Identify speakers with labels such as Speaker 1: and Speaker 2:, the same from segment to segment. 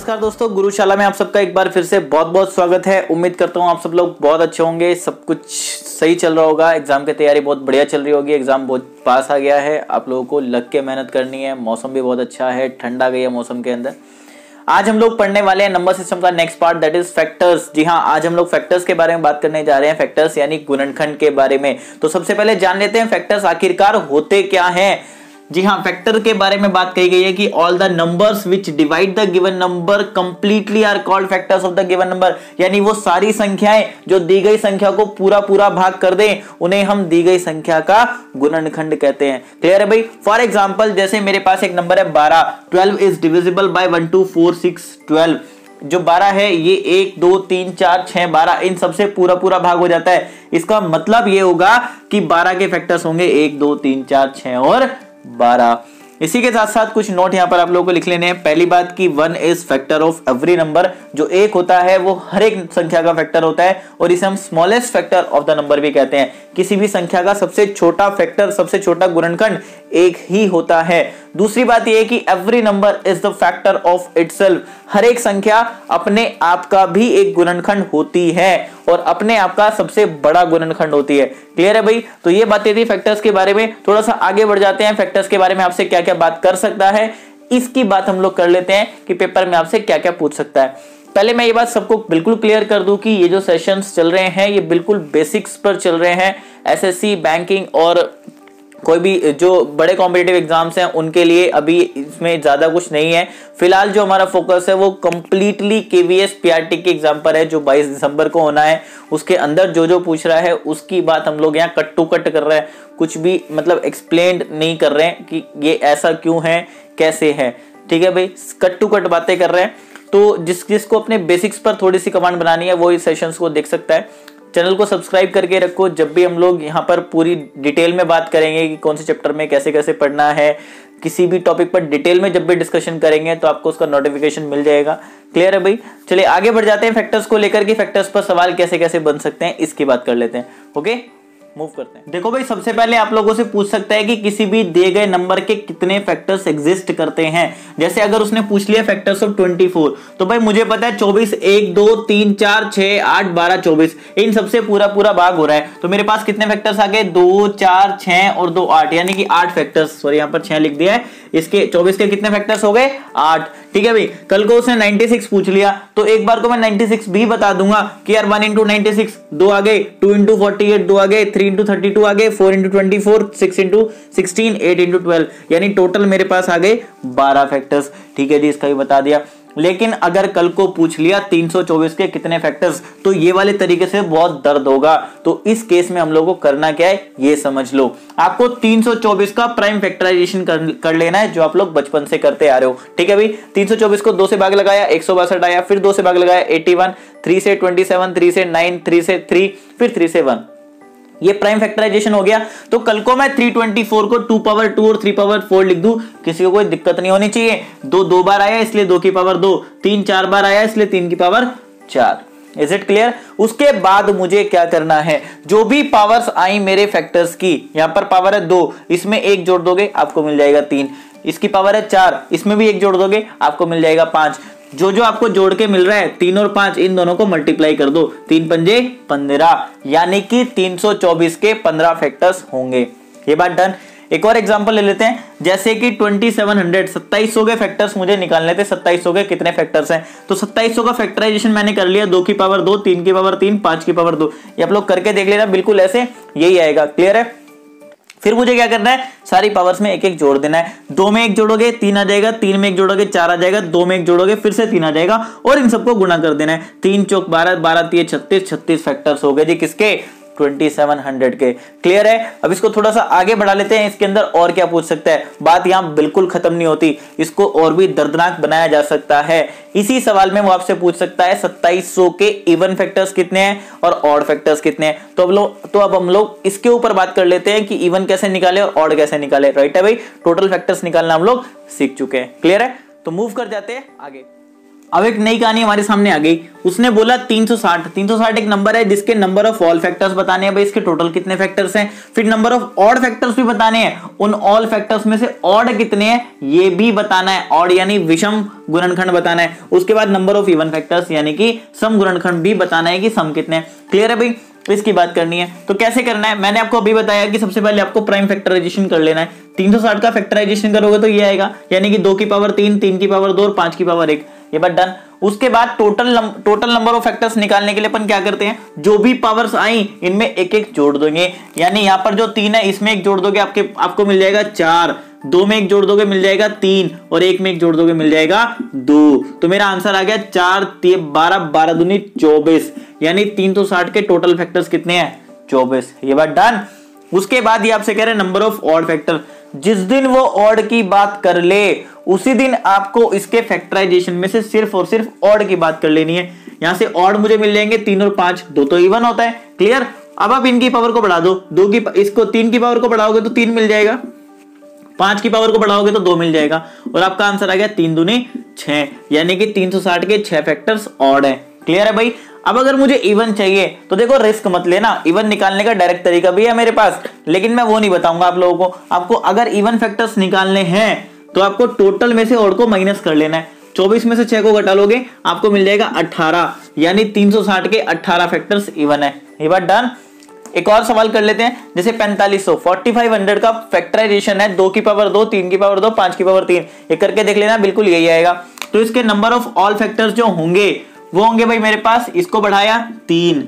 Speaker 1: नमस्कार दोस्तों, गुरुशाला में आप सबका एक बार फिर से बहुत बहुत स्वागत है। उम्मीद करता हूँ आप सब लोग बहुत अच्छे होंगे, सब कुछ सही चल रहा होगा। एग्जाम की तैयारी बहुत बढ़िया चल रही होगी। एग्जाम बहुत पास आ गया है, आप लोगों को लग के मेहनत करनी है। मौसम भी बहुत अच्छा है, ठंड आ गई है मौसम के अंदर। आज हम लोग पढ़ने वाले हैं नंबर सिस्टम का next part, that is factors. जी हाँ, आज हम लोग फैक्टर्स के बारे में बात करने जा रहे हैं, फैक्टर्स यानी गुणनखंड के बारे में। तो सबसे पहले जान लेते हैं फैक्टर्स आखिरकार होते क्या हैं। जी हाँ, फैक्टर के बारे में बात कही गई है कि all the numbers which divide the given number completely are called factors of the given number. यानी वो सारी संख्याएं जो दी गई संख्या को पूरा पूरा भाग कर दें, उन्हें हम दी गई संख्या का गुणनखंड कहते हैं। क्लियर है भाई? फॉर एग्जांपल, जैसे मेरे पास एक नंबर है 12, 12 इज डिविजिबल बाय 1 2 4 6 12। जो 12 है ये 1 2 3 4 6 12 इन सबसे पूरा पूरा भाग हो जाता है। इसका मतलब ये होगा कि 12 के फैक्टर्स होंगे 1 2 3 4 6 और 12। इसी के साथ साथ कुछ नोट यहां पर आप लोगों को लिख लेने हैं। पहली बात कि 1 is factor of every number. जो 1 होता है वो हर एक संख्या का फैक्टर होता है और इसे हम smallest factor of the number भी कहते हैं। किसी भी संख्या का सबसे छोटा फैक्टर, सबसे छोटा गुणनखंड 1 ही होता है। दूसरी बात यह है कि every number is the factor of itself. हर एक संख्या अपने आप का भी एक गुणनखंड होती है और अपने आप का सबसे बड़ा गुणनखंड होती है। क्लियर है भाई? तो ये बातें थी फैक्टर्स के बारे में। थोड़ा सा आगे बढ़ जाते हैं, फैक्टर्स के बारे में आपसे क्या क्या बात कर सकता है इसकी बात हम लोग कर लेते हैं कि पेपर में आपसे क्या क्या पूछ सकता है। पहले मैं ये बात सबको बिल्कुल क्लियर कर दूं कि ये जो सेशंस चल रहे हैं ये बिल्कुल बेसिक्स पर चल रहे हैं। एसएससी, बैंकिंग और कोई भी जो बड़े कॉम्पिटिटिव एग्जाम्स हैं उनके लिए अभी इसमें ज्यादा कुछ नहीं है। फिलहाल जो हमारा फोकस है वो कंप्लीटली केवीएस पीआरटी के एग्जाम पर है, जो 22 दिसंबर को होना है। उसके अंदर जो जो पूछ रहा है उसकी बात हम लोग यहाँ कट टू कट कर रहे हैं, कुछ भी मतलब एक्सप्लेन नहीं कर रहे हैं कि ये ऐसा क्यों है, कैसे है। ठीक है भाई, कट टू कट बातें कर रहे हैं। तो जिसको अपने बेसिक्स पर थोड़ी सी कमांड बनानी है वो इस सेशंस को देख सकता है। चैनल को सब्सक्राइब करके रखो, जब भी हम लोग यहाँ पर पूरी डिटेल में बात करेंगे कि कौन से चैप्टर में कैसे कैसे पढ़ना है, किसी भी टॉपिक पर डिटेल में जब भी डिस्कशन करेंगे तो आपको उसका नोटिफिकेशन मिल जाएगा। क्लियर है भाई? चलिए आगे बढ़ जाते हैं फैक्टर्स को लेकर कि फैक्टर्स पर सवाल कैसे कैसे बन सकते हैं इसकी बात कर लेते हैं। ओके, मूव करते हैं। देखो भाई, सबसे पहले आप लोगों से पूछ सकता है कि किसी भी दिए गए नंबर के कितने फैक्टर्स एग्जिस्ट करते हैं। जैसे अगर उसने पूछ लिया फैक्टर्स ऑफ 24, तो भाई मुझे पता है 24 1 2 3 4 6 8 12 24 इन सबसे पूरा पूरा भाग हो रहा है। तो मेरे पास कितने फैक्टर्स आ गए? 2 4 6 और 2 8, यानी कि 8 फैक्टर्स। सॉरी, यहाँ पर 6 लिख दिया है। इसके 24 के कितने फैक्टर्स हो गए? 8। ठीक है भाई, कल को उसने 96 पूछ लिया तो एक बार को मैं 96 भी बता दूंगा कि यार 1 इंटू 96 2 आ गए, 2 इंटू 48 2 आ गए, 3 इंटू 32 आ गए, 4 इंटू 24 6 इंटू 16 8 इंटू 12, यानी टोटल मेरे पास आ गए 12 फैक्टर्स। ठीक है जी, इसका भी बता दिया। लेकिन अगर कल को पूछ लिया 324 के कितने फैक्टर्स, तो ये वाले तरीके से बहुत दर्द होगा। तो इस केस में हम लोगों को करना क्या है ये समझ लो। आपको 324 का प्राइम फैक्टराइजेशन कर लेना है, जो आप लोग बचपन से करते आ रहे हो। ठीक है भाई, 324 को 2 से भाग लगाया 162 आया, फिर 2 से भाग लगाया 81, 3 से 27, 3 से 9, 3 से 3, फिर 3 से 1। ये प्राइम फैक्टराइजेशन हो गया। तो कल को मैं 324 को 2 पावर 2 और 3 पावर 4 लिख दूं, किसी को कोई दिक्कत नहीं होनी चाहिए। 2 बार आया इसलिए 2 की पावर 2, 3 4 बार आया इसलिए 3 की पावर 4। Is it clear? उसके बाद मुझे क्या करना है, जो भी पावर्स आई मेरे फैक्टर्स की, यहां पर पावर है 2, इसमें 1 जोड़ दोगे आपको मिल जाएगा 3। इसकी पावर है 4, इसमें भी 1 जोड़ दोगे आपको मिल जाएगा 5। जो जो आपको जोड़ के मिल रहा है 3 और 5, इन दोनों को मल्टीप्लाई कर दो, 3 पंजे 15, यानी कि 324 के 15 फैक्टर्स होंगे। ये बात डन। एक और एग्जांपल ले लेते हैं, जैसे कि 2700 2700 के फैक्टर्स मुझे निकालने थे। 2700 के कितने फैक्टर्स हैं? तो 2700 का फैक्टराइजेशन मैंने कर लिया, 2 की पावर 2, 3 की पावर 3, 5 की पावर 2। ये आप लोग करके देख लेना, बिल्कुल ऐसे यही आएगा। क्लियर है? फिर मुझे क्या करना है, सारी पावर्स में एक एक जोड़ देना है। 2 में 1 जोड़ोगे 3 आ जाएगा, 3 में 1 जोड़ोगे 4 आ जाएगा, 2 में 1 जोड़ोगे फिर से 3 आ जाएगा और इन सबको गुणा कर देना है। 3 चौक 12, 12 3 36, 36 फैक्टर्स हो गए जी किसके? 2700 के। क्लियर है? अब इसको थोड़ा सा आगे बढ़ा लेते हैं। इसके अंदर और क्या पूछ सकता है? बात यहां बिल्कुल खत्म नहीं होती, इसको और भी दर्दनाक बनाया जा सकता है। इसी सवाल में वो आपसे पूछ सकता है 2700 के इवन फैक्टर्स कितने हैं और ऑड फैक्टर्स कितने हैं। तो अब हम लोग इसके ऊपर बात कर लेते हैं कि इवन कैसे निकाले और ऑड कैसे निकाले। राइट है भाई? टोटल फैक्टर्स निकालना हम लोग सीख चुके हैं। क्लियर है? तो मूव कर जाते हैं आगे। अब एक नई कहानी हमारे सामने आ गई। उसने बोला 360। 360 एक नंबर है जिसके नंबर ऑफ ऑल फैक्टर्स बताने हैं, भाई इसके टोटल कितने फैक्टर्स हैं। फिर नंबर ऑफ ऑड फैक्टर्स भी बताने हैं, उन ऑल फैक्टर्स में से ऑड कितने हैं ये भी बताना है, ऑड यानी विषम गुणनखंड बताना है। उसके बाद नंबर ऑफ इवन फैक्टर्स यानी कि सम गुणनखंड भी बताना है कि सम कितने हैं। क्लियर है भाई, इसकी बात करनी है। तो कैसे करना है, मैंने आपको अभी बताया कि सबसे पहले आपको प्राइम फैक्टराइजेशन कर लेना है। 360 का फैक्टराइजेशन करोगे तो ये आएगा, यानी कि 2 की पावर 3, 3 की पावर 2 और 5 की पावर 1, ये बात डन। उसके बाद टोटल नंबर ऑफ फैक्टर्स निकालने के लिए अपन क्या करते हैं, जो भी पावर्स आई इनमें एक एक जोड़ दोगे। यानी यहां पर जो 3 है इसमें एक जोड़ दोगे, आपको मिल जाएगा 4, 2 में एक जोड़ दोगे मिल जाएगा 3 और 1 में एक जोड़ दोगे मिल जाएगा 2। तो मेरा आंसर आ गया 4 3 12, 12 दूनी 24, यानी 360 के टोटल फैक्टर्स कितने हैं 24, ये बात डन। उसके बाद ये आपसे कह रहे हैं नंबर ऑफ ऑड फैक्टर। जिस दिन वो ऑड की बात कर ले उसी दिन आपको इसके फैक्टराइजेशन में से सिर्फ और सिर्फ ऑड की बात कर लेनी है। यहां से ऑड मुझे मिल जाएंगे 3 और 5, 2 तो इवन होता है। क्लियर, अब आप इनकी पावर को बढ़ा दो, 2 की इसको 3 की पावर को बढ़ाओगे तो 3 मिल जाएगा, 5 की पावर को बढ़ाओगे तो 2 मिल जाएगा और आपका आंसर आ गया 3 दूनी 6, यानी कि 360 के 6 फैक्टर्स ऑड है। क्लियर है भाई। अब अगर मुझे इवन चाहिए तो देखो रिस्क मत लेना, इवन निकालने का डायरेक्ट तरीका भी है मेरे पास, लेकिन मैं वो नहीं बताऊंगा आप लोगों को। आपको अगर इवन फैक्टर्स निकालने हैं तो आपको टोटल में से ऑड को माइनस कर लेना है। 24 में से 6 को घटा लोगे आपको मिल जाएगा 18, यानी 360 के 18 फैक्टर्स इवन है। ये बात डन। एक और सवाल कर लेते हैं, जैसे 4500 का फैक्टराइजेशन है 2 की पावर 2, 3 की पावर 2, 5 की पावर 3, ये करके देख लेना, बिल्कुल यही आएगा। तो इसके नंबर ऑफ ऑल फैक्टर्स जो होंगे वो होंगे भाई मेरे पास, इसको बढ़ाया 3,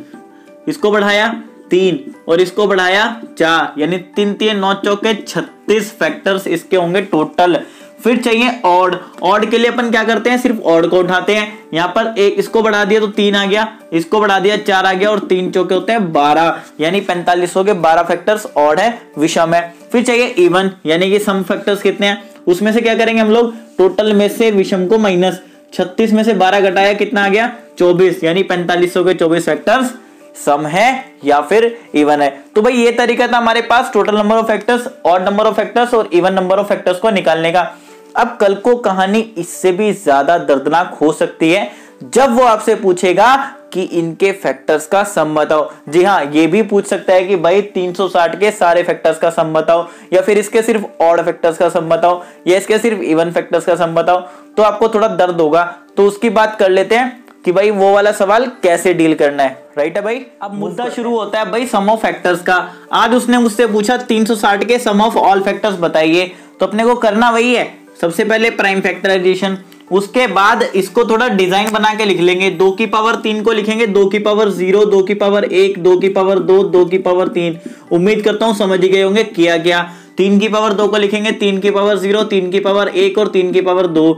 Speaker 1: इसको बढ़ाया 3 और इसको बढ़ाया 4, यानी 3 3 9 चौके 36 फैक्टर्स इसके होंगे टोटल। फिर चाहिए ऑड। ऑड के लिए अपन क्या करते हैं, सिर्फ ऑड को उठाते हैं। यहां पर एक इसको बढ़ा दिया तो 3 आ गया, इसको बढ़ा दिया 4 आ गया और 3 चौके होते हैं 12, यानी 4500 के 12 फैक्टर्स ऑड है, विषम है। फिर चाहिए इवन, यानी कि सम फैक्टर्स कितने हैं, उसमें से क्या करेंगे हम लोग, टोटल में से विषम को माइनस, 36 में से 12 घटाया कितना आ गया 24, यानी 4500 के 24 फैक्टर्स सम है या फिर इवन है। तो भाई ये तरीका था हमारे पास total number of factors, odd number of factors और इवन नंबर ऑफ फैक्टर्स को निकालने का। अब कल को कहानी इससे भी ज्यादा दर्दनाक हो सकती है जब वो आपसे पूछेगा कि इनके फैक्टर्स का सम बताओ। जी हाँ, ये भी पूछ सकता है कि भाई 360 के सारे फैक्टर्स का सम बताओ, या फिर इसके सिर्फ ऑड फैक्टर्स का सम बताओ, या इसके सिर्फ इवन फैक्टर्स का सम बताओ। तो आपको थोड़ा दर्द होगा, तो उसकी बात कर लेते हैं कि भाई वो वाला सवाल कैसे डील करना है। राइट है भाई। अब मुद्दा शुरू होता है भाई सम ऑफ फैक्टर्स का। आज उसने मुझसे पूछा 360 के सम ऑफ ऑल फैक्टर्स बताइए, तो अपने को करना वही है, सबसे पहले प्राइम फैक्टराइजेशन, उसके बाद इसको थोड़ा डिजाइन बना के लिख लेंगे। 2 की पावर 3 को लिखेंगे 2 की पावर 0, 2 की पावर 1, 2 की पावर 2, 2 की पावर 3। उम्मीद करता हूं समझ गए होंगे क्या क्या। 3 की पावर 2 को लिखेंगे 3 की पावर 0, 3 की पावर 1 और 3 की पावर 2।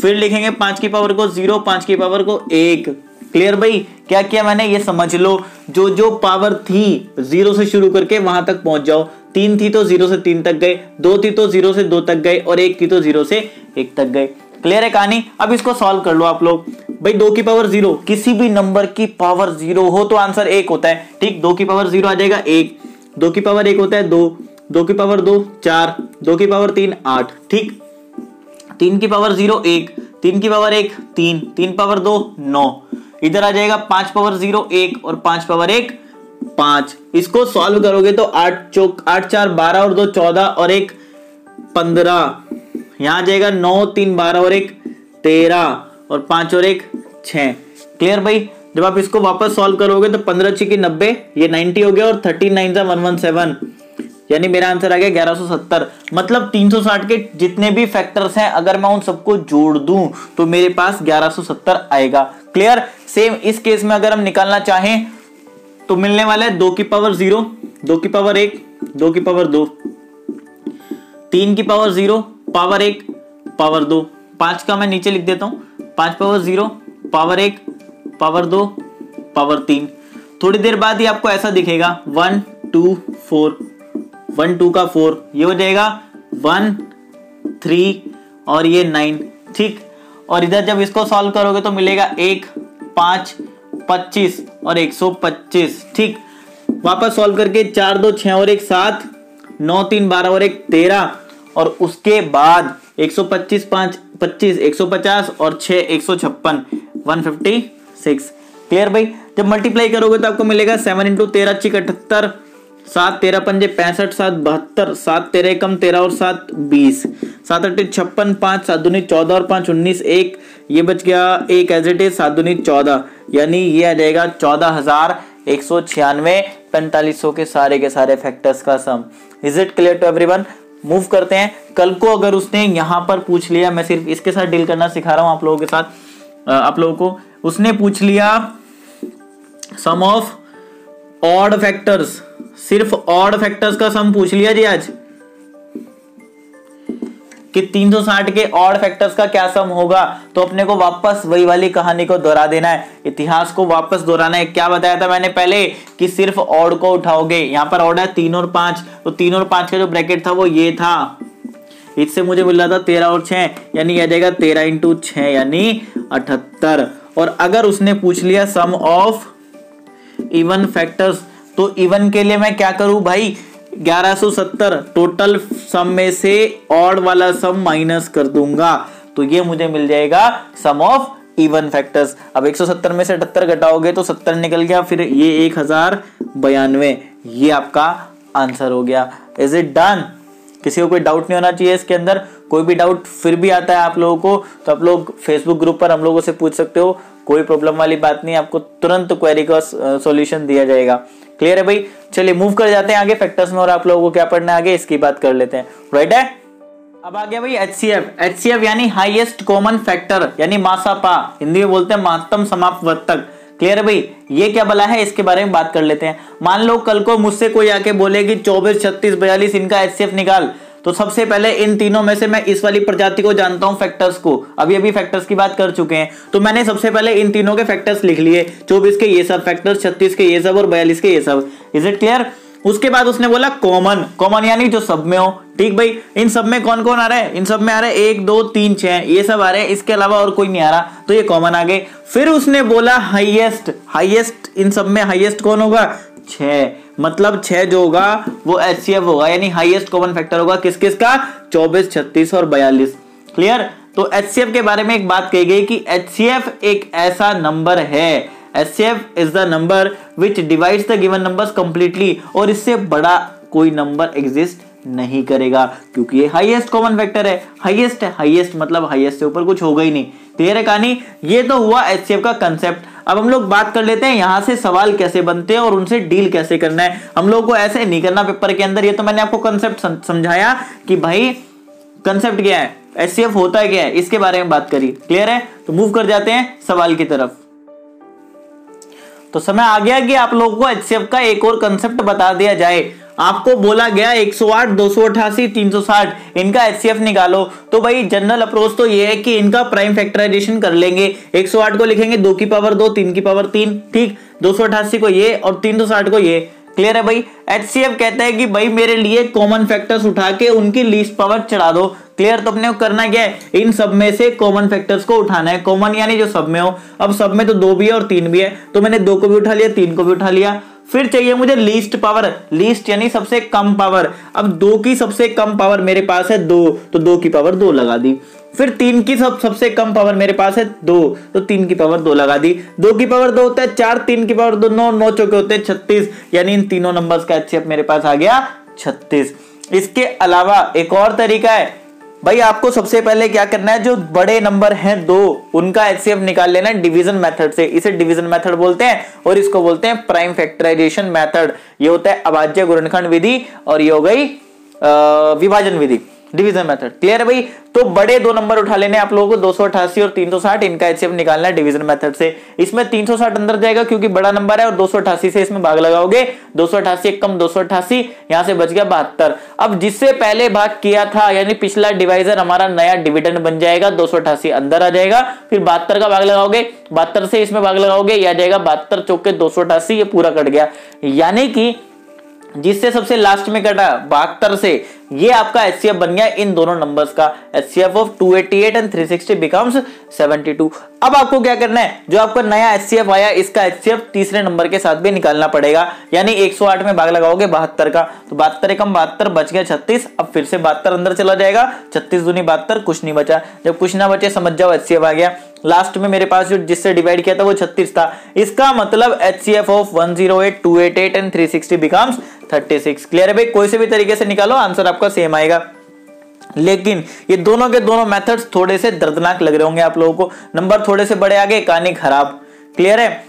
Speaker 1: फिर लिखेंगे 5 की पावर को 0, 5 की पावर को 1। क्लियर भाई, क्या किया मैंने ये समझ लो। जो जो पावर थी 0 से शुरू करके वहां तक पहुंच जाओ। 3 थी तो 0 से 3 तक गए, 2 थी तो 0 से 2 तक गए और 1 थी तो 0 से 1 तक गए। क्लियर है कहानी। अब इसको सॉल्व कर लो आप लोग। भाई 2 की पावर 0, किसी भी नंबर की पावर 0 हो तो आंसर 1 होता है। ठीक, 2 की पावर 0 आ जाएगा 1, 2 की पावर 1 होता है 2, 2 की पावर 2 4, 2 की पावर 3 8। ठीक, 3 की पावर 0 1, 3 की पावर 1 3, 3 पावर 2 9। इधर आ जाएगा 5 पावर 0 1 और 5 पावर 1 5। इसको सॉल्व करोगे तो 8 4 12 और 2 14 और 1 15। यहां आ जाएगा 9 3 12 और 1 13 और 5 और 1 6। क्लियर भाई। जब आप इसको वापस सॉल्व करोगे तो 15 6 की 90, ये 90 हो गया और 39 सा 117, यानी मेरा आंसर आ गया 1170। मतलब 360 के जितने भी फैक्टर्स हैं अगर मैं उन सबको जोड़ दूं तो मेरे पास 1170 आएगा। क्लियर। सेम इस केस में अगर हम निकालना चाहें तो मिलने वाला है 2 की पावर 0, 2 की पावर 1, 2 की पावर 2, 3 की पावर 0, पावर 1, पावर 2। 5 का मैं नीचे लिख देता हूं, 5 पावर 0, पावर 1, पावर 2, पावर 3। थोड़ी देर बाद ही आपको ऐसा दिखेगा 1 2 4, 1 2 का 4, ये हो जाएगा 1 3 और ये 9। ठीक, और इधर जब इसको सॉल्व करोगे तो मिलेगा 1 5 25 और 125। ठीक, वापस सॉल्व करके 4 2 6 और 1 7, 9 3 12 और 1 13 और उसके बाद 125 5 25 150 और 6 156 156। क्लियर भाई। जब मल्टीप्लाई करोगे तो आपको मिलेगा 7 इंटू 13 × 78, 7 13 पंजे 65, 7 72, 7 13 कम 13 और 7 20, 7 8 56, 5 7 दूनी 14 और 5 19, 1 ये बच गया, 1 एज इट इज, 7 दूनी 14, यानी ये आ जाएगा 14,196 4500 के सारे फैक्टर्स का sum. Is it clear to everyone? Move करते हैं। कल को अगर उसने यहां पर पूछ लिया, मैं सिर्फ इसके साथ डील करना सिखा रहा हूं आप लोगों के साथ, आप लोगों को, उसने पूछ लिया सम ऑफ ऑड फैक्टर्स, सिर्फ ऑड फैक्टर्स का सम पूछ लिया जी आज, कि 360 के ऑड फैक्टर्स का क्या सम होगा, तो अपने को वापस वही वाली कहानी को दोहरा देना है, इतिहास को वापस दोहराना है। क्या बताया था मैंने पहले कि सिर्फ ऑड को उठाओगे। यहां पर ऑड है 3 और 5, तो 3 और 5 का जो ब्रैकेट था वो ये था, इससे मुझे मिल रहा था 13 और 6, यानी आ जाएगा 13 इंटू 6 यानी 78। और अगर उसने पूछ लिया सम ऑफ इवन फैक्टर्स, तो इवन के लिए मैं क्या करूं भाई, 1170 टोटल सम में से ऑड वाला सम माइनस कर दूंगा, तो ये मुझे मिल जाएगा सम ऑफ इवन फैक्टर्स। अब 170 में से 78 घटाओगे तो 70 निकल गया, फिर ये 1092, ये आपका आंसर हो गया। Is it done? किसी को कोई डाउट नहीं होना चाहिए इसके अंदर। कोई भी डाउट फिर भी आता है आप लोगों को तो आप लोग फेसबुक ग्रुप पर हम लोगों से पूछ सकते हो, कोई प्रॉब्लम वाली बात नहीं, आपको तुरंत क्वेरी का सॉल्यूशन दिया जाएगा। क्लियर है भाई? चलिए मूव कर जाते हैं आगे फैक्टर्स में, और आप लोगों को क्या पढ़ना है आगे इसकी बात कर लेते हैं। राइट है? अब आ गया भाई HCF। HCF यानी हाईएस्ट कॉमन फैक्टर, यानी मासापा, हिंदी में बोलते हैं महत्तम समापवर्तक। क्लियर है भाई? ये क्या बला है इसके बारे में बात कर लेते हैं। मान लो कल को मुझसे कोई आके बोले कि 24 36 42 इनका HCF निकाल, तो सबसे पहले इन तीनों में से मैं इस वाली प्रजाति को जानता हूं फैक्टर्स को, अभी फैक्टर्स की बात कर चुके हैं, तो मैंने सबसे पहले इन तीनों के फैक्टर्स लिख लिए, 24 के ये सब फैक्टर्स, 36 के ये सब और 42 के ये सब। Is it clear? उसके बाद उसने बोला कॉमन यानी जो सब में हो। ठीक भाई, इन सब में कौन कौन आ रहा है? इन सब में आ रहा है 1 2 3 6, ये सब आ रहे हैं, इसके अलावा और कोई नहीं आ रहा, तो ये कॉमन आ गए। फिर उसने बोला हाईएस्ट, इन सब में हाईएस्ट कौन होगा? 6, मतलब 6 जो होगा वो HCF होगा, यानी हाईएस्ट कॉमन फैक्टर होगा किस किस का? 24 36 और 42। क्लियर? तो HCF के बारे में एक बात कही गई कि HCF एक ऐसा नंबर है, HCF is the number which divides the given numbers completely, और इससे बड़ा कोई नंबर एग्जिस्ट नहीं करेगा, क्योंकि ये हाईएस्ट कॉमन फैक्टर है। हाईएस्ट है, हाईएस्ट मतलब हाईएस्ट से ऊपर कुछ होगा ही नहीं। क्लियर है कहानी? ये तो हुआ HCF का कंसेप्ट। अब हम लोग बात कर लेते हैं यहां से सवाल कैसे बनते हैं और उनसे डील कैसे करना है। हम लोग को ऐसे नहीं करना पेपर के अंदर, ये तो मैंने आपको कंसेप्ट समझाया कि भाई कंसेप्ट क्या है, HCF होता है क्या है, इसके बारे में बात करी। क्लियर है? तो मूव कर जाते हैं सवाल की तरफ। तो समय आ गया कि आप लोगों को HCF का एक और कंसेप्ट बता दिया जाए। आपको बोला गया 108 288 360 इनका HCF निकालो, तो भाई जनरल अप्रोच तो ये है कि इनका प्राइम फैक्टराइजेशन कर लेंगे। 108 को लिखेंगे 2 की पावर 2 3 की पावर 3, ठीक, 288 को ये और 360 को ये। क्लियर है भाई? HCF कहता है कि भाई मेरे लिए कॉमन फैक्टर्स उठा के उनकी लीस्ट पावर चढ़ा दो। क्लियर? तो अपने को करना क्या है, इन सब में से कॉमन फैक्टर्स को उठाना है। कॉमन यानी जो सब में हो। अब सब में तो 2 भी है और 3 भी है, तो मैंने 2 को भी उठा लिया, 3 को भी उठा लिया। फिर चाहिए मुझे लीस्ट पावर, लीस्ट यानी सबसे कम पावर। अब 2 की सबसे कम पावर मेरे पास है 2, तो 2 की पावर 2 लगा दी। फिर 3 की सबसे कम पावर मेरे पास है 2, तो 3 की पावर 2 लगा दी। 2 की पावर 2 होता है 4, 3 की पावर 2 9, 9 चौके होते हैं 36, यानी इन तीनों नंबर्स का HCF मेरे पास आ गया 36। इसके अलावा एक और तरीका है भाई, आपको सबसे पहले क्या करना है, जो बड़े नंबर हैं 2 उनका HCF निकाल लेना है डिवीजन मेथड से। इसे डिवीजन मेथड बोलते हैं और इसको बोलते हैं प्राइम फैक्टराइजेशन मेथड। ये होता है अभाज्य गुणनखंड विधि और ये हो गई विभाजन विधि, डिवीजन मेथड। क्लियर है भाई? तो बड़े 2 नंबर उठा लेने आप लोगों को 288 और 360, इनका HCF निकालना है डिवीजन मेथड से। इसमें 360 अंदर जाएगा क्योंकि बड़ा नंबर है और 288 से इसमें भाग लगाओगे, 288 एक कम 288, यहां से बच गया 72। अब जिससे पहले भाग किया था यानी पिछला डिवाइजर हमारा नया डिविडेंड बन जाएगा, 288 अंदर आ जाएगा, फिर 72 का भाग लगाओगे, 72 से इसमें भाग लगाओगे, यह आ जाएगा 72 चौके 288, ये पूरा कट गया। यानी कि जिससे सबसे लास्ट में कटा 72 से, ये आपका HCF बन गया इन दोनों नंबर्स का। HCF of 288 and 360 becomes 72। अब आपको क्या करना है, जो आपका नया HCF आया इसका HCF तीसरे नंबर के साथ भी निकालना पड़ेगा, यानी 108 में भाग लगाओगे 72 का, तो 72 कम 72 बच गया 36। अब फिर से 72 अंदर चला जाएगा, 36 दूनी 72, कुछ नहीं बचा। जब कुछ ना बचे समझ जाओ HCF आ गया। लास्ट में मेरे पास जो जिससे डिवाइड किया था वो 36 था, इसका मतलब HCF of 108, 288 and 360 becomes 36। Clear है भाई, कोई से भी तरीके से निकालो आंसर आपका सेम आएगा। लेकिन ये दोनों के दोनों मेथड्स थोड़े से दर्दनाक लग रहे होंगे आप लोगों को, नंबर थोड़े से बड़े आगे, कहानी खराब। क्लियर है,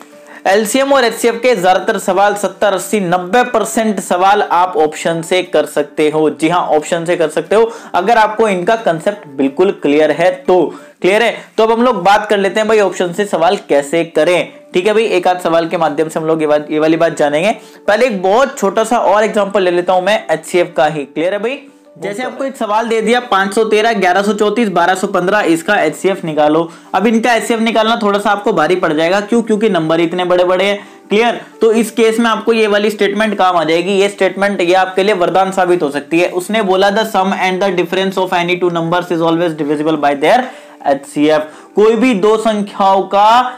Speaker 1: एलसीएम और एचसीएफ के ज्यादातर सवाल 70, 80, 90% सवाल आप ऑप्शन से कर सकते हो। जी हाँ, ऑप्शन से कर सकते हो अगर आपको इनका कंसेप्ट बिल्कुल क्लियर है तो। क्लियर है, तो अब हम लोग बात कर लेते हैं भाई ऑप्शन से सवाल कैसे करें। ठीक है भाई, एक आध सवाल के माध्यम से हम लोग ये वाली बात जानेंगे। पहले एक बहुत छोटा सा और एग्जांपल ले लेता हूं मैं एचसीएफ का ही। क्लियर है भाई, जैसे आपको एक सवाल दे दिया 513, 1134, 1215, इसका एचसीएफ निकालो। अब इनका एचसीएफ निकालना थोड़ा सा आपको भारी पड़ जाएगा, क्यों? क्योंकि नंबर इतने बड़े बड़े हैं। क्लियर, तो इस केस में आपको ये वाली स्टेटमेंट काम आ जाएगी। ये स्टेटमेंट ये आपके लिए वरदान साबित हो सकती है। उसने बोला the sum and the difference of any two numbers is always divisible by their HCF. कोई भी दो संख्याओं का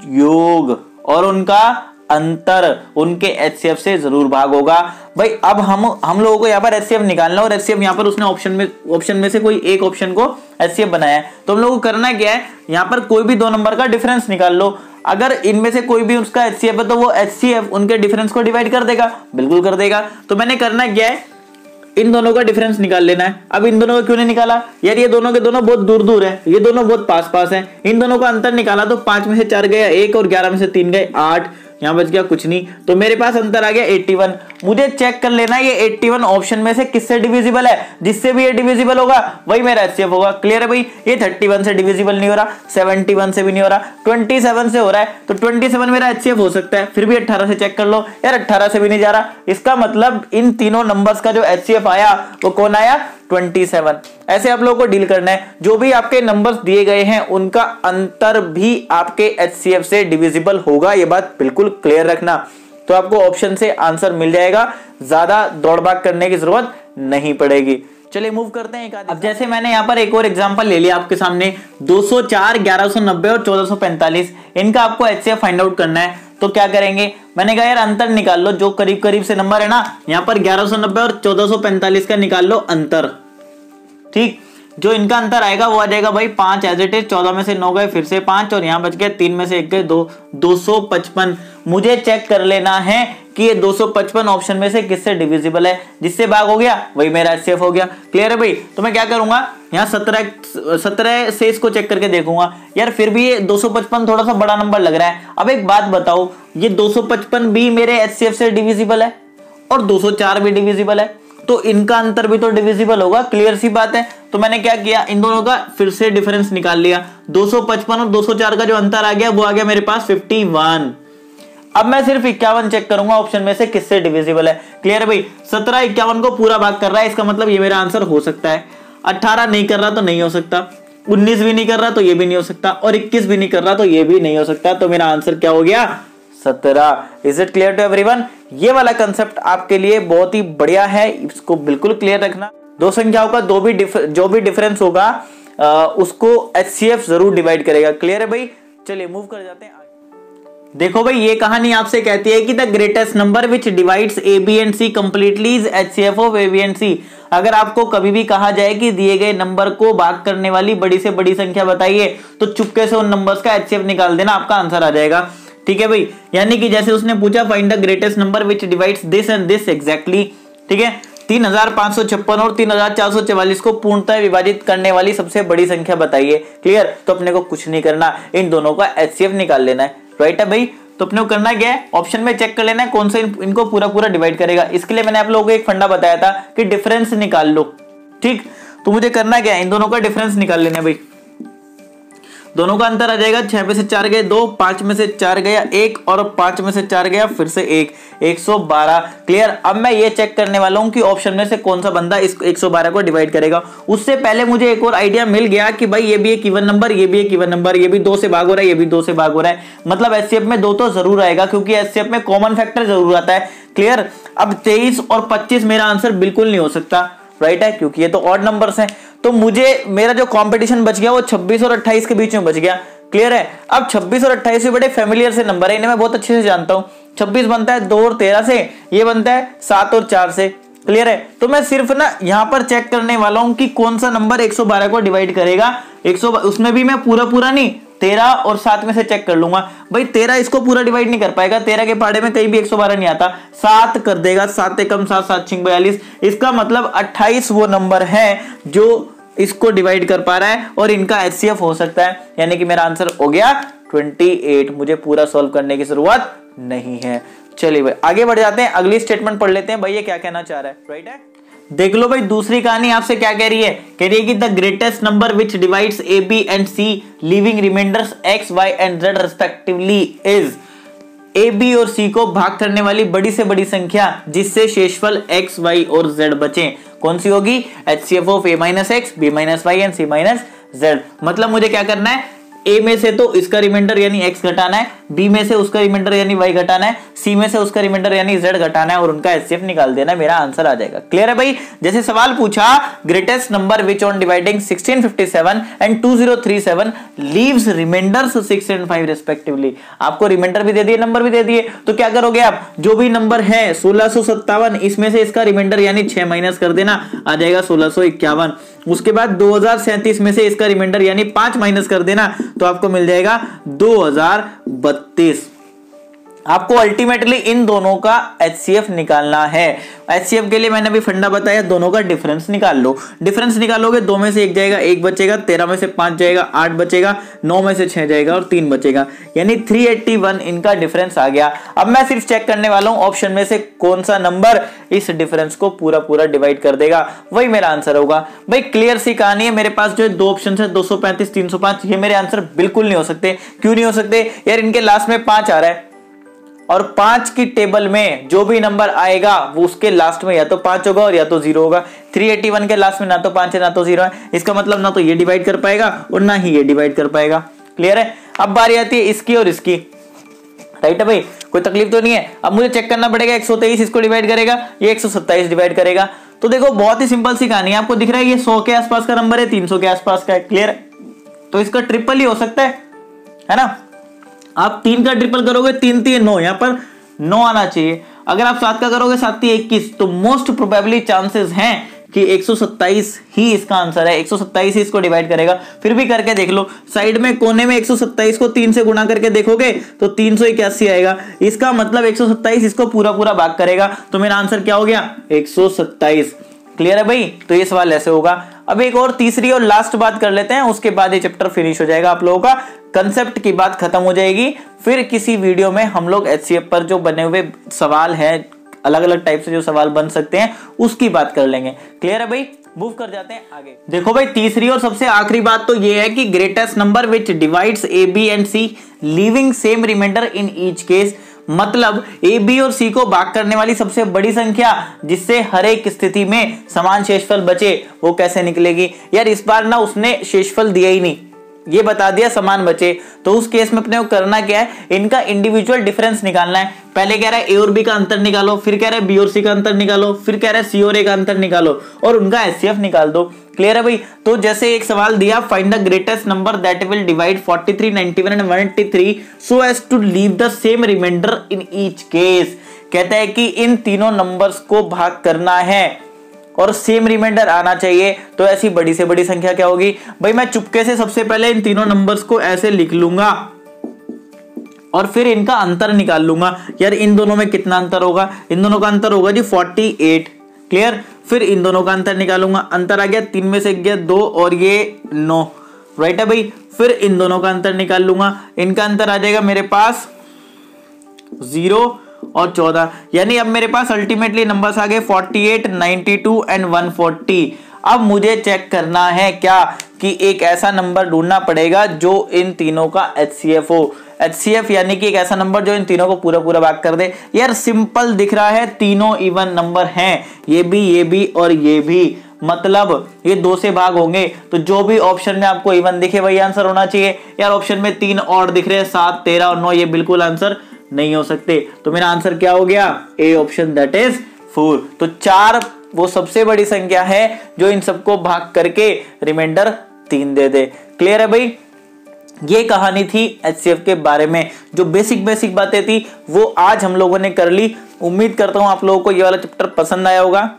Speaker 1: योग और उनका अंतर उनके एचसीएफ से जरूर भाग होगा। भाई अब हम लोगों को यहाँ पर एचसीएफ निकालना, और एचसीएफ यहाँ पर उसने ऑप्शन में से कोई एक ऑप्शन को एचसीएफ बनाया है। तो हम लोगों को करना क्या है, यहाँ पर कोई भी दो नंबर का डिफरेंस निकाल लो। अगर इनमें से कोई भी उसका एचसीएफ है तो वो एचसीएफ उनके डिफरेंस को डिवाइड कर देगा, बिल्कुल कर देगा। तो मैंने करना क्या है, इन दोनों का डिफरेंस निकाल लेना है। अब इन दोनों का क्यों नहीं निकाला यार, ये दोनों के दोनों बहुत दूर दूर है, ये दोनों बहुत पास पास हैं। इन दोनों का अंतर निकाला तो 5 में से 4 गया 1 और 11 में से 3 गए 8, यहां बच गया कुछ नहीं। तो मेरे पास अंतर आ गया 81। मुझे चेक कर लेना है ये 81 ऑप्शन में से किससे डिविजिबल है। जिससे भी ये डिविजिबल होगा वही मेरा एचसीएफ होगा। क्लियर है भाई, ये 31 से डिविजिबल नहीं हो रहा, 71 से भी नहीं हो रहा, 27 से हो रहा है, तो 27 मेरा एचसीएफ हो सकता है। फिर भी 18 से चेक कर लो यार, 18 से भी नहीं जा रहा। इसका मतलब इन तीनों नंबर्स का जो एचसीएफ आया वो कौन आया, 27। ऐसे आप लोगों को डील करना है। जो भी आपके नंबर्स दिए गए हैं उनका अंतर भी आपके एचसीएफ से डिविजिबल होगा, ये बात बिल्कुल क्लियर रखना। तो आपको ऑप्शन से आंसर मिल जाएगा, ज्यादा दौड़भाग करने की जरूरत नहीं पड़ेगी। चलिए मूव करते हैं। अब जैसे मैंने यहाँ पर एक और एग्जांपल ले लिया आपके सामने, 204, 1190 और 1445, इनका आपको एचसीएफ फाइंड आउट करना है। तो क्या करेंगे, मैंने कहा यार अंतर निकाल लो, जो करीब करीब से नंबर है ना, यहाँ पर 1190 और 1445 का निकाल लो अंतर। ठीक, जो इनका अंतर आएगा वो आ जाएगा भाई 5 एज इट इज, 14 में से 9 गए फिर से 5 और यहाँ बच गया 3 में से 1 गए 2, 255। मुझे चेक कर लेना है कि ये 255 ऑप्शन में से किससे डिविजिबल है। जिससे भाग हो गया वही मेरा एचसीएफ हो गया। क्लियर है भाई, तो मैं क्या करूंगा यहाँ 17 से इसको चेक करके देखूंगा। यार फिर भी ये 255 थोड़ा सा बड़ा नंबर लग रहा है। अब एक बात बताओ, ये 255 भी मेरे एचसीएफ से डिविजिबल है और 204 भी डिविजिबल है, तो इनका अंतर भी तो डिविजिबल होगा। क्लियर सी बात है। तो मैंने क्या किया, इन दोनों का फिर से डिफरेंस निकाल लिया। 255 और 204 का जो अंतर आ गया वो आ गया मेरे पास 51। अब मैं सिर्फ 51 चेक करूंगा ऑप्शन में से किससे डिविजिबल है। क्लियर है भाई, 17 51 को पूरा भाग कर रहा है, इसका मतलब ये मेरा आंसर हो सकता है। 18 नहीं कर रहा तो नहीं हो सकता, 19 भी नहीं कर रहा तो ये भी नहीं हो सकता, और 21 भी नहीं कर रहा तो ये भी नहीं हो सकता। तो मेरा आंसर क्या हो गया, 17। Is it clear to everyone? ये वाला कंसेप्ट आपके लिए बहुत ही बढ़िया है, इसको बिल्कुल क्लियर रखना। दो संख्याओं का जो भी डिफरेंस होगा उसको एचसीएफ जरूर डिवाइड करेगा। क्लियर है भाई, चलिए मूव कर जाते हैं आगे। देखो भाई, ये कहानी आपसे कहती है कि the greatest number which divides A B and C completely is HCF of A B and C. अगर आपको कभी भी कहा जाए कि दिए गए नंबर को भाग करने वाली बड़ी से बड़ी संख्या बताइए, तो चुपके से उन नंबर्स का एचसीएफ निकाल देना, आपका आंसर आ जाएगा। ठीक है भाई, यानी कि जैसे उसने पूछा find the greatest number which divides this and this exactly. ठीक है, 3556 और 3444 को पूर्णतः विभाजित करने वाली सबसे बड़ी संख्या बताइए। क्लियर, तो अपने को कुछ नहीं करना, इन दोनों का एचसीएफ निकाल लेना है। राइट है भाई, तो अपने को करना क्या है, ऑप्शन में चेक कर लेना है कौन सा इनको पूरा पूरा डिवाइड करेगा। इसके लिए मैंने आप लोगों को एक फंडा बताया था कि डिफरेंस निकाल लो। ठीक, तो मुझे करना क्या है, इन दोनों का डिफरेंस निकाल लेना है भाई। दोनों का अंतर आ जाएगा 6 में से 4 गए 2, 5 में से 4 गया 1 और 5 में से 4 गया फिर से 1, 112। क्लियर। अब मैं ये चेक करने वाला हूं कि ऑप्शन में से कौन सा बंदा इस 112 को डिवाइड करेगा। उससे पहले मुझे एक और आइडिया मिल गया कि भाई ये भी एक इवन नंबर, ये भी एक इवन नंबर, ये भी 2 से भाग हो रहा है, ये भी 2 से भाग हो रहा है, मतलब एचसीएफ में 2 तो जरूर आएगा क्योंकि एचसीएफ में कॉमन फैक्टर जरूर आता है। क्लियर। अब 23 और 25 मेरा आंसर बिल्कुल नहीं हो सकता, राइट है, क्योंकि ये तो ऑड नंबर्स हैं। तो मुझे मेरा जो कंपटीशन बच गया वो 26 और 28 के बीच में बच गया। क्लियर है। अब 26 और 28 भी बड़े फेमिलियर से नंबर है, इन्हें मैं बहुत अच्छे से जानता हूं। 26 बनता है 2 और 13 से, ये बनता है 7 और 4 से। क्लियर है। तो मैं सिर्फ ना यहां पर चेक करने वाला हूं कि कौन सा नंबर 112 को डिवाइड करेगा। 100 उसमें भी मैं पूरा नहीं 13 और 7 में से चेक कर लूंगा। भाई 13 इसको पूरा डिवाइड नहीं कर पाएगा, 13 के पहाड़े में कहीं भी 112 नहीं आता। 7 कर देगा, 7 एकम 7, 7 छिंग 42। इसका मतलब 28 वो नंबर है जो इसको डिवाइड कर पा रहा है और इनका एचसीएफ हो सकता है, यानी कि मेरा आंसर हो गया 28। मुझे पूरा सॉल्व करने की जरूरत नहीं है। चलिए भाई आगे बढ़ जाते हैं, अगली स्टेटमेंट पढ़ लेते हैं। भाई ये क्या कहना चाह रहा है, राइट है। देख लो भाई दूसरी कहानी आपसे क्या कह रही है, कह रही है कि the greatest number which divides A B and C leaving remainders x y and z respectively is. A B और सी को भाग करने वाली बड़ी से बड़ी संख्या जिससे शेषफल एक्स वाई और जेड बचे कौन सी होगी। HCF of A minus x, B minus y and C minus z. मतलब मुझे क्या करना है, ए में से तो इसका रिमाइंडर यानी एक्स घटाना है, बी में से उसका रिमाइंडर यानी वाई घटाना है, सी में से उसका रिमाइंडर यानी जेड घटाना है और उनका एचसीएफ निकाल देना, मेरा आंसर आ जाएगा। क्लियर है भाई। जैसे सवाल पूछा greatest number which on dividing 1657 and 2037 leaves remainders 6 and 5 respectively. आपको रिमाइंडर भी दे दिए, नंबर भी दे दिए, तो क्या करोगे आप, जो भी नंबर है 1657 इसमें से इसका रिमाइंडर यानी 6 माइनस कर देना, आ जाएगा 1651। उसके बाद 2037 में से इसका रिमाइंडर यानी 5 माइनस कर देना तो आपको मिल जाएगा 2032। आपको अल्टीमेटली इन दोनों का एचसीएफ निकालना है। एचसीएफ के लिए मैंने अभी फंडा बताया, दोनों का डिफरेंस निकाल लो। डिफरेंस निकालोगे 2 में से 1 जाएगा, 1 बचेगा, 13 में से 5 जाएगा, 8 बचेगा, 9 में से 6 जाएगा और 3 बचेगा, यानी 381 इनका डिफरेंस आ गया। अब मैं सिर्फ चेक करने वाला हूं ऑप्शन में से कौन सा नंबर इस डिफरेंस को पूरा डिवाइड कर देगा, वही मेरा आंसर होगा। भाई क्लियर सी कहानी है, मेरे पास जो है 2 ऑप्शन है 235, 305, ये मेरे आंसर बिल्कुल नहीं हो सकते। क्यों नहीं हो सकते यार, इनके लास्ट में 5 आ रहा है और 5 की टेबल में जो भी नंबर आएगा वो उसके लास्ट में या तो 5 होगा और या तो 0 होगा। 381 के लास्ट में ना तो 5 है ना तो 0 है, इसका मतलब ना तो ये डिवाइड कर पाएगा और ना ही ये डिवाइड कर पाएगा। क्लियर है। अब बारी आती है इसकी और इसकी, राइट है भाई, कोई तकलीफ तो नहीं है। अब मुझे चेक करना पड़ेगा 123 इसको डिवाइड करेगा, ये 127 डिवाइड करेगा। तो देखो बहुत ही सिंपल सी कहानी है, आपको दिख रहा है ये 100 के आसपास का नंबर है, 300 के आसपास का है। क्लियर है। तो इसका ट्रिपल ही हो सकता है ना। आप 3 का ट्रिपल करोगे 3 3 9, यहां पर 9 आना चाहिए। अगर आप 7 का करोगे 7 3 21, तो मोस्ट प्रोबेबली चांसेस हैं कि 127 ही इसका आंसर है। 127 ही इसको डिवाइड करेगा। फिर भी करके देख लो, साइड में कोने में 127 को 3 से गुणा करके देखोगे तो 381 आएगा। इसका मतलब 127 इसको पूरा भाग करेगा, तो मेरा आंसर क्या हो गया 127। क्लियर है भाई। तो ये सवाल ऐसे होगा। अब एक और तीसरी और लास्ट बात कर लेते हैं, उसके बाद ये चैप्टर फिनिश हो जाएगा। आप लोगों का कंसेप्ट की बात खत्म हो जाएगी। फिर किसी वीडियो में हम लोग एचसीएफ पर जो बने हुए सवाल हैं, अलग अलग टाइप से जो सवाल बन सकते हैं, उसकी बात कर लेंगे। क्लियर है भाई। मूव कर जाते हैं आगे। देखो भाई तीसरी और सबसे आखिरी बात तो ये है कि greatest number which divides A B and C leaving same remainder in each case. मतलब ए बी और सी को भाग करने वाली सबसे बड़ी संख्या जिससे हर एक स्थिति में समान शेषफल बचे, वो कैसे निकलेगी। यार इस बार ना उसने शेषफल दिया ही नहीं, ये बता दिया समान बचे। तो उस केस में अपने को करना क्या है, इनका इंडिविजुअल डिफरेंस निकालना है। पहले कह रहा है ए और बी का अंतर निकालो, फिर कह रहा है बी और सी का अंतर निकालो, फिर कह रहा है सी और ए का अंतर निकालो और उनका एचसीएफ निकाल दो। क्लियर है भाई। तो जैसे एक सवाल दिया, find the greatest number that will divide 43, 91 and 183 so as to leave the same remainder in each case. कहता है कि इन तीनों नंबर्स को भाग करना है और सेम रिमाइंडर आना चाहिए। तो ऐसी बड़ी से बड़ी संख्या क्या होगी भाई। मैं चुपके से सबसे पहले इन तीनों नंबर्स को ऐसे लिख लूंगा और फिर इनका अंतर निकाल लूंगा। यार इन दोनों में कितना अंतर होगा, इन दोनों का अंतर होगा जी 48। क्लियर। फिर इन दोनों का अंतर निकालूंगा, अंतर आ गया 3 में से गया 2 और ये 9, राइट है भाई। फिर इन दोनों का अंतर निकाल लूंगा, इनका अंतर आ जाएगा मेरे पास 0 और 14, यानी अब मेरे पास अल्टीमेटली नंबर्स आ गए 48, 92 एंड 140। अब मुझे चेक करना है क्या कि एक ऐसा नंबर ढूंढना पड़ेगा जो इन तीनों का HCF हो। HCF यानी कि एक ऐसा नंबर जो इन तीनों को पूरा पूरा भाग कर दे। यार सिंपल दिख रहा है, तीनों इवन नंबर हैं, ये भी और ये भी, मतलब ये 2 से भाग होंगे, तो जो भी ऑप्शन में आपको इवन दिखे वही आंसर होना चाहिए। यार ऑप्शन में 3 और दिख रहे हैं, 7, 13 और 9, ये बिल्कुल आंसर नहीं हो सकते। तो मेरा आंसर क्या हो गया? A option, that is 4। तो 4 वो सबसे बड़ी संख्या है जो इन सबको भाग करके रिमाइंडर 3 दे दे। क्लियर है भाई? ये कहानी थी HCF के बारे में, जो बेसिक बातें थी वो आज हम लोगों ने कर ली। उम्मीद करता हूं आप लोगों को ये वाला चैप्टर पसंद आया होगा।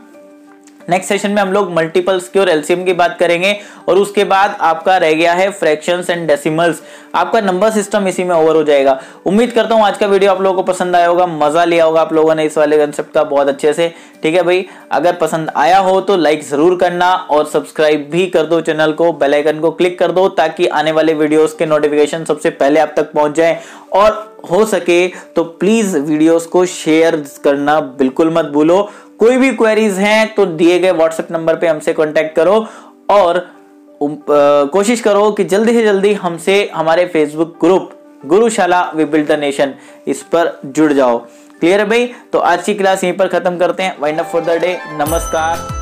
Speaker 1: नेक्स्ट सेशन में हम लोग मल्टीपल्स की और एलसीएम की बात करेंगे, और उसके बाद आपका रह गया है फ्रैक्शंस एंड डेसिमल्स। आपका नंबर सिस्टम इसी में ओवर हो जाएगा। उम्मीद करता हूं आज का वीडियो आप लोगों को पसंद आया होगा, मजा लिया होगा आप लोगों ने इस वाले कंसेप्ट का बहुत अच्छे से। ठीक है भाई, अगर पसंद आया हो तो लाइक जरूर करना और सब्सक्राइब भी कर दो चैनल को, बेल आइकन को क्लिक कर दो ताकि आने वाले वीडियोस के नोटिफिकेशन सबसे पहले आप तक पहुंच जाए। और हो सके तो प्लीज वीडियोस को शेयर करना बिल्कुल मत भूलो। कोई भी क्वेरीज हैं तो दिए गए व्हाट्सएप नंबर पे हमसे कांटेक्ट करो, और कोशिश करो कि जल्दी से जल्दी हमसे हमारे Facebook group Gurushala we build the nation, इस पर जुड़ जाओ। क्लियर है भाई? तो आज की क्लास यहीं पर खत्म करते हैं। Wind up for the day. नमस्कार।